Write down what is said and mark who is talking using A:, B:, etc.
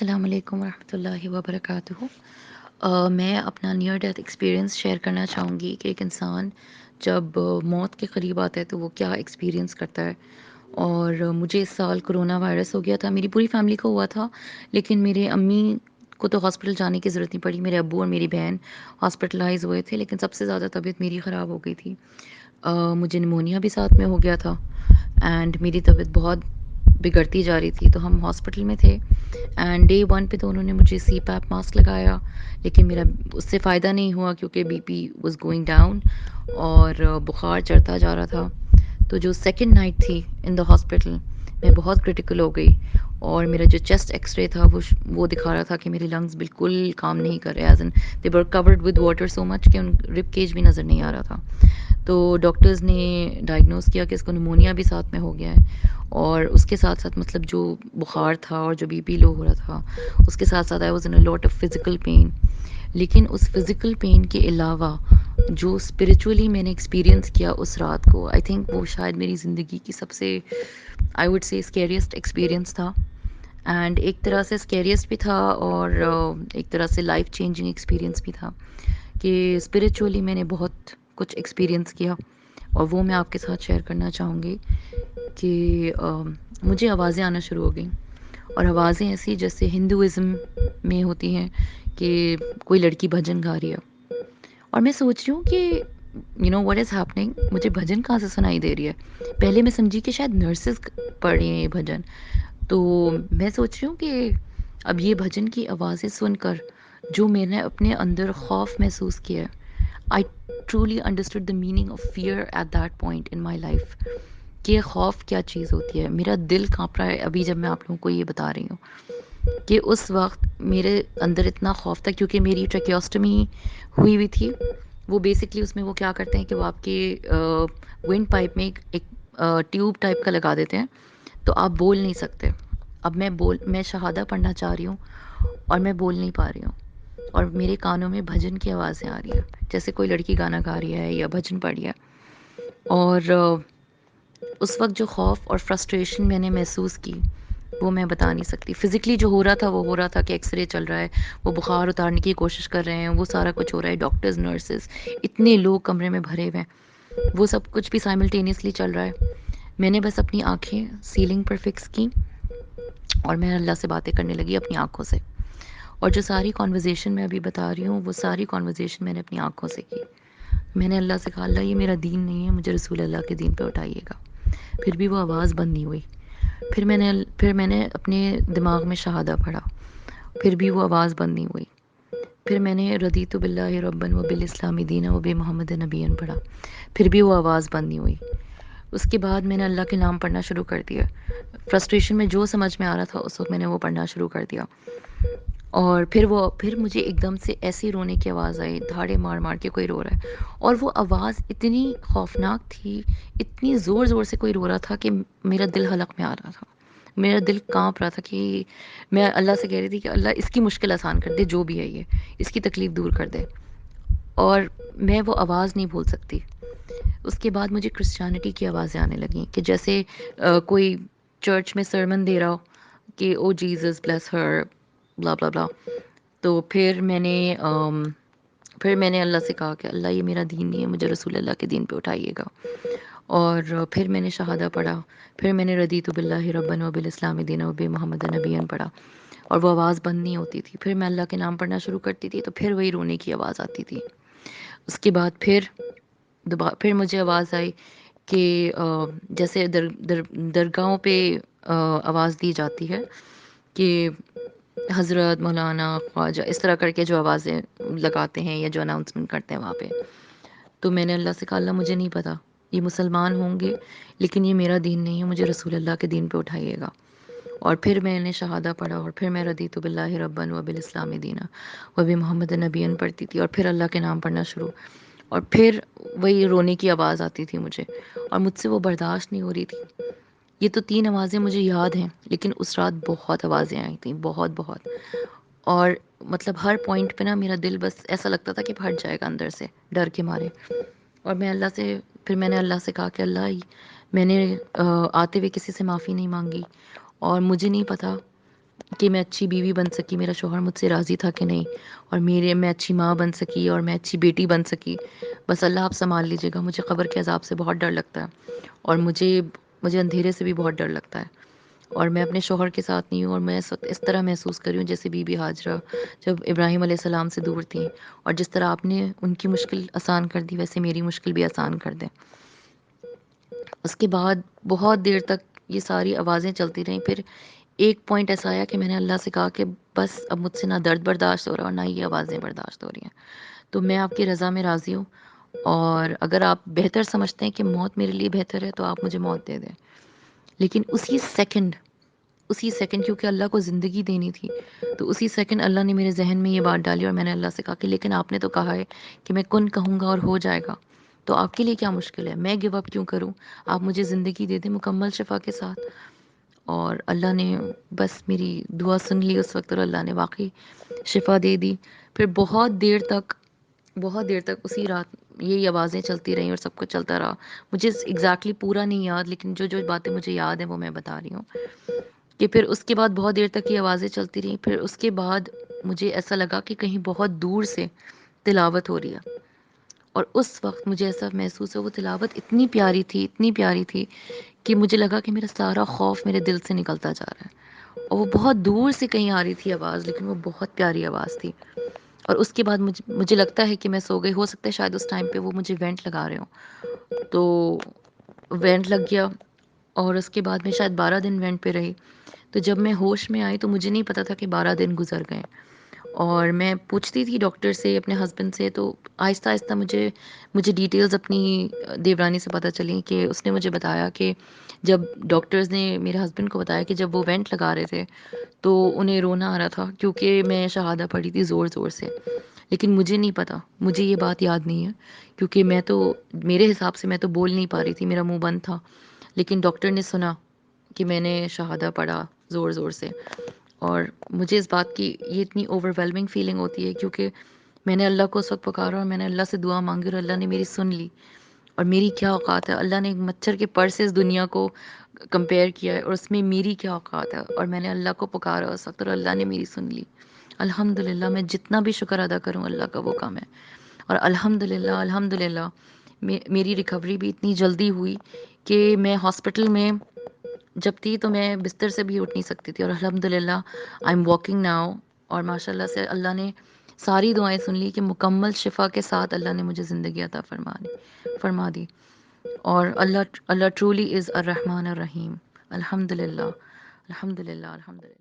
A: السلام علیکم ورحمۃ اللہ وبرکاتہ۔ میں اپنا نیئر ڈیتھ ایکسپیرئنس شیئر کرنا چاہوں گی کہ ایک انسان جب موت کے قریب آتا ہے تو وہ کیا ایکسپیرئنس کرتا ہے۔ اور مجھے اس سال کرونا وائرس ہو گیا تھا، میری پوری فیملی کو ہوا تھا، لیکن میرے امی کو تو ہاسپٹل جانے کی ضرورت نہیں پڑی، میرے ابو اور میری بہن ہاسپٹلائز ہوئے تھے، لیکن سب سے زیادہ طبیعت میری خراب ہو گئی تھی۔ مجھے نمونیا بھی ساتھ میں ہو گیا تھا اینڈ میری طبیعت بہت بگڑتی جا رہی تھی، تو ہم ہاسپٹل میں تھے اینڈ ڈے 1 پہ تو انہوں نے مجھے سی پیپ ماسک لگایا، لیکن میرا اس سے فائدہ نہیں ہوا کیونکہ B P was going down اور بخار چڑھتا جا رہا تھا۔ تو جو سیکنڈ نائٹ تھی ان دا ہاسپٹل میں بہت کرٹیکل ہو گئی، اور میرا جو چیسٹ ایکس رے تھا وہ دکھا رہا تھا کہ میری لنگز بالکل کام نہیں کر رہے، as in they were covered with water so much کہ ان رب کیج بھی نظر نہیں آ رہا تھا۔ تو ڈاکٹرز نے ڈائگنوز کیا کہ اس کو نمونیا بھی ساتھ میں ہو گیا ہے، اور اس کے ساتھ ساتھ مطلب جو بخار تھا اور جو بی پی لو ہو رہا تھا، اس کے ساتھ ساتھ I was in a lot of physical pain. لیکن اس فزیکل پین کے علاوہ جو اسپریچولی میں نے ایکسپیرئنس کیا اس رات کو، آئی تھنک وہ شاید میری زندگی کی سب سے آئی وڈ سے اسکیریسٹ ایکسپیرئنس تھا، اینڈ ایک طرح سے اسکیریسٹ بھی تھا اور ایک طرح سے لائف چینجنگ ایکسپیرئنس بھی تھا کہ اسپریچولی میں نے بہت کچھ ایکسپیرئنس کیا، اور وہ میں آپ کے ساتھ شیئر کرنا چاہوں گی کہ مجھے آوازیں آنا شروع ہو گئیں، اور آوازیں ایسی جیسے ہندوازم میں ہوتی ہیں کہ کوئی لڑکی بھجن گا رہی ہے، اور میں سوچ رہی ہوں کہ واٹ از ہیپننگ، مجھے بھجن کہاں سے سنائی دے رہی ہے۔ پہلے میں سمجھی کہ شاید نرسز پڑھ رہی ہیں یہ بھجن، تو میں سوچ رہی ہوں کہ اب یہ بھجن کی آوازیں سن کر جو میں نے اپنے اندر خوف محسوس کیا ہے، I truly understood the meaning of fear at that point in my life کہ خوف کیا چیز ہوتی ہے۔ میرا دل کانپ رہا ہے ابھی جب میں آپ لوگوں کو یہ بتا رہی ہوں کہ اس وقت میرے اندر اتنا خوف تھا، کیونکہ میری ٹریکیوسٹمی ہوئی ہوئی تھی۔ وہ بیسکلی اس میں وہ کیا کرتے ہیں کہ وہ آپ کے ونڈ پائپ میں ایک ٹیوب ٹائپ کا لگا دیتے ہیں، تو آپ بول نہیں سکتے۔ اب میں شہادہ پڑھنا چاہ رہی ہوں اور میں بول نہیں پا رہی ہوں، اور میرے کانوں میں بھجن کی آوازیں آ رہی ہیں، جیسے کوئی لڑکی گانا گا رہی ہے یا بھجن پڑھ رہی ہے۔ اور اس وقت جو خوف اور فرسٹریشن میں نے محسوس کی وہ میں بتا نہیں سکتی۔ فزیکلی جو ہو رہا تھا وہ ہو رہا تھا کہ ایکس رے چل رہا ہے، وہ بخار اتارنے کی کوشش کر رہے ہیں، وہ سارا کچھ ہو رہا ہے، ڈاکٹرز نرسز اتنے لوگ کمرے میں بھرے ہوئے ہیں، وہ سب کچھ بھی سائملٹینیسلی چل رہا ہے۔ میں نے بس اپنی آنکھیں سیلنگ پر فکس کی اور میں اللہ سے باتیں کرنے لگی اپنی آنکھوں سے، اور جو ساری کانورزیشن میں ابھی بتا رہی ہوں وہ ساری کانورزیشن میں نے اپنی آنکھوں سے کی۔ میں نے اللہ سے کہا اللہ یہ میرا دین نہیں ہے، مجھے رسول اللہ کے دین پہ اٹھائیے گا۔ پھر بھی وہ آواز بند نہیں ہوئی۔ پھر میں نے اپنے دماغ میں شہادہ پڑھا، پھر بھی وہ آواز بند نہیں ہوئی۔ پھر میں نے رضیت باللہ ربًا وبالاسلام دینا وبمحمد نبیًا پڑھا، پھر بھی وہ آواز بند نہیں ہوئی۔ اس کے بعد میں نے اللہ کے نام پڑھنا شروع کر دیا۔ فرسٹریشن میں جو سمجھ میں آ رہا تھا اس وقت میں نے وہ پڑھنا شروع کر دیا، اور پھر مجھے ایک دم سے ایسی رونے کی آواز آئی، دھاڑے مار مار کے کوئی رو رہا ہے، اور وہ آواز اتنی خوفناک تھی، اتنی زور زور سے کوئی رو رہا تھا کہ میرا دل حلق میں آ رہا تھا، میرا دل کانپ رہا تھا کہ میں اللہ سے کہہ رہی تھی کہ اللہ اس کی مشکل آسان کر دے، جو بھی ہے یہ اس کی تکلیف دور کر دے، اور میں وہ آواز نہیں بھول سکتی۔ اس کے بعد مجھے کرسچینٹی کی آوازیں آنے لگیں کہ جیسے کوئی چرچ میں سرمن دے رہا ہو کہ او جیزس بلیس ہر بلا بلا بلا۔ تو پھر میں نے اللہ سے کہا کہ اللہ یہ میرا دین نہیں ہے، مجھے رسول اللہ کے دین پہ اٹھائیے گا، اور پھر میں نے شہادہ پڑھا، پھر میں نے رضیت باللہ ربًا وبالاسلام دینا وبمحمد نبیًا پڑھا، اور وہ آواز بند نہیں ہوتی تھی۔ پھر میں اللہ کے نام پڑھنا شروع کرتی تھی تو پھر وہی رونے کی آواز آتی تھی۔ اس کے بعد پھر مجھے آواز آئی کہ جیسے درگاہوں پہ آواز دی جاتی ہے کہ حضرت مولانا خواجہ اس طرح کر کے جو آوازیں لگاتے ہیں یا جو اناؤنسمنٹ کرتے ہیں وہاں پہ، تو میں نے اللہ سے کہا اللہ مجھے نہیں پتا، یہ مسلمان ہوں گے لیکن یہ میرا دین نہیں ہے، مجھے رسول اللہ کے دین پہ اٹھائیے گا۔ اور پھر میں نے شہادہ پڑھا، اور پھر میں رضیت باللہ ربًا وبالاسلام دینا وبمحمد نبیًا پڑھتی تھی، اور پھر اللہ کے نام پڑھنا شروع، اور پھر وہی رونے کی آواز آتی تھی مجھے، اور مجھ سے وہ برداشت نہیں ہو رہی تھی۔ یہ تو 3 آوازیں مجھے یاد ہیں، لیکن اس رات بہت آوازیں آئی تھیں، بہت بہت، اور مطلب ہر پوائنٹ پہ نا میرا دل بس ایسا لگتا تھا کہ پھٹ جائے گا اندر سے ڈر کے مارے۔ اور میں نے اللہ سے کہا کہ اللہ میں نے آتے ہوئے کسی سے معافی نہیں مانگی، اور مجھے نہیں پتا کہ میں اچھی بیوی بن سکی، میرا شوہر مجھ سے راضی تھا کہ نہیں، اور میں اچھی ماں بن سکی اور میں اچھی بیٹی بن سکی. بس اللہ آپ سنبھال لیجیے گا. مجھے قبر کے عذاب سے بہت ڈر لگتا ہے، اور مجھے اندھیرے سے بھی بہت ڈر لگتا ہے. اور میں اپنے شوہر کے ساتھ نہیں ہوں، اور میں اس طرح محسوس کر رہی ہوں جیسے بی بی ہاجرہ جب ابراہیم علیہ السلام سے دور تھیں، اور جس طرح آپ نے ان کی مشکل آسان کر دی، ویسے میری مشکل بھی آسان کر دیں. اس کے بعد بہت دیر تک یہ ساری آوازیں چلتی رہیں. پھر ایک پوائنٹ ایسا آیا کہ میں نے اللہ سے کہا کہ بس اب مجھ سے نہ درد برداشت ہو رہا اور نہ یہ آوازیں برداشت ہو رہی ہیں، تو میں آپ کی رضا میں راضی ہوں. اور اگر آپ بہتر سمجھتے ہیں کہ موت میرے لیے بہتر ہے تو آپ مجھے موت دے دیں. لیکن اسی سیکنڈ کیونکہ اللہ کو زندگی دینی تھی، تو اسی سیکنڈ اللہ نے میرے ذہن میں یہ بات ڈالی، اور میں نے اللہ سے کہا کہ لیکن آپ نے تو کہا ہے کہ میں کن کہوں گا اور ہو جائے گا، تو آپ کے لیے کیا مشکل ہے؟ میں گیو اپ کیوں کروں؟ آپ مجھے زندگی دے دیں مکمل شفا کے ساتھ. اور اللہ نے بس میری دعا سن لی اس وقت، اور اللہ نے واقعی شفا دے دی. پھر بہت دیر تک اسی رات یہی آوازیں چلتی رہیں اور سب کچھ چلتا رہا. مجھے ایگزیکٹلی پورا نہیں یاد، لیکن جو جو باتیں مجھے یاد ہیں وہ میں بتا رہی ہوں. کہ پھر اس کے بعد بہت دیر تک یہ آوازیں چلتی رہیں. پھر اس کے بعد مجھے ایسا لگا کہ کہیں بہت دور سے تلاوت ہو رہی ہے، اور اس وقت مجھے ایسا محسوس ہے وہ تلاوت اتنی پیاری تھی، اتنی پیاری تھی کہ مجھے لگا کہ میرا سارا خوف میرے دل سے نکلتا جا رہا ہے. اور وہ بہت دور سے کہیں آ رہی تھی آواز، لیکن وہ بہت پیاری آواز تھی. اور اس کے بعد مجھے لگتا ہے کہ میں سو گئی. ہو سکتا ہے شاید اس ٹائم پہ وہ مجھے وینٹ لگا رہے ہوں، تو وینٹ لگ گیا. اور اس کے بعد میں شاید 12 دن وینٹ پہ رہی. تو جب میں ہوش میں آئی تو مجھے نہیں پتا تھا کہ 12 دن گزر گئے. اور میں پوچھتی تھی ڈاکٹر سے، اپنے ہسبینڈ سے، تو آہستہ آہستہ مجھے ڈیٹیلز اپنی دیورانی سے پتہ چلی. کہ اس نے مجھے بتایا کہ جب ڈاکٹرز نے میرے ہسبینڈ کو بتایا کہ جب وہ وینٹ لگا رہے تھے تو انہیں رونا آ رہا تھا، کیونکہ میں شہادہ پڑھی تھی زور زور سے. لیکن مجھے نہیں پتا، مجھے یہ بات یاد نہیں ہے، کیونکہ میرے حساب سے میں تو بول نہیں پا رہی تھی، میرا منہ بند تھا. لیکن ڈاکٹر نے سنا کہ میں نے شہادہ پڑھا زور زور سے. اور مجھے اس بات کی یہ اتنی اوور ویلمنگ فیلنگ ہوتی ہے، کیونکہ میں نے اللہ کو اس وقت پکارا اور میں نے اللہ سے دعا مانگی، اور اللہ نے میری سن لی. اور میری کیا اوقات ہے، اللہ نے ایک مچھر کے پر سے اس دنیا کو کمپیئر کیا ہے، اور اس میں میری کیا اوقات ہے. اور میں نے اللہ کو پکارا اس وقت، اور اللہ نے میری سن لی. الحمدللہ، میں جتنا بھی شکر ادا کروں اللہ کا وہ کم ہے. اور الحمدللہ میری ریکوری بھی اتنی جلدی ہوئی کہ میں ہاسپٹل میں جب تھی تو میں بستر سے بھی اٹھ نہیں سکتی تھی، اور الحمدللہ آئی ایم واکنگ ناؤ. اور ماشاء اللہ سے اللہ نے ساری دعائیں سن لی کہ مکمل شفا کے ساتھ اللہ نے مجھے زندگی عطا فرما دی. اور اللہ ٹرولی از الرحمن الرحیم. الحمدللہ الحمدللہ الحمدللہ.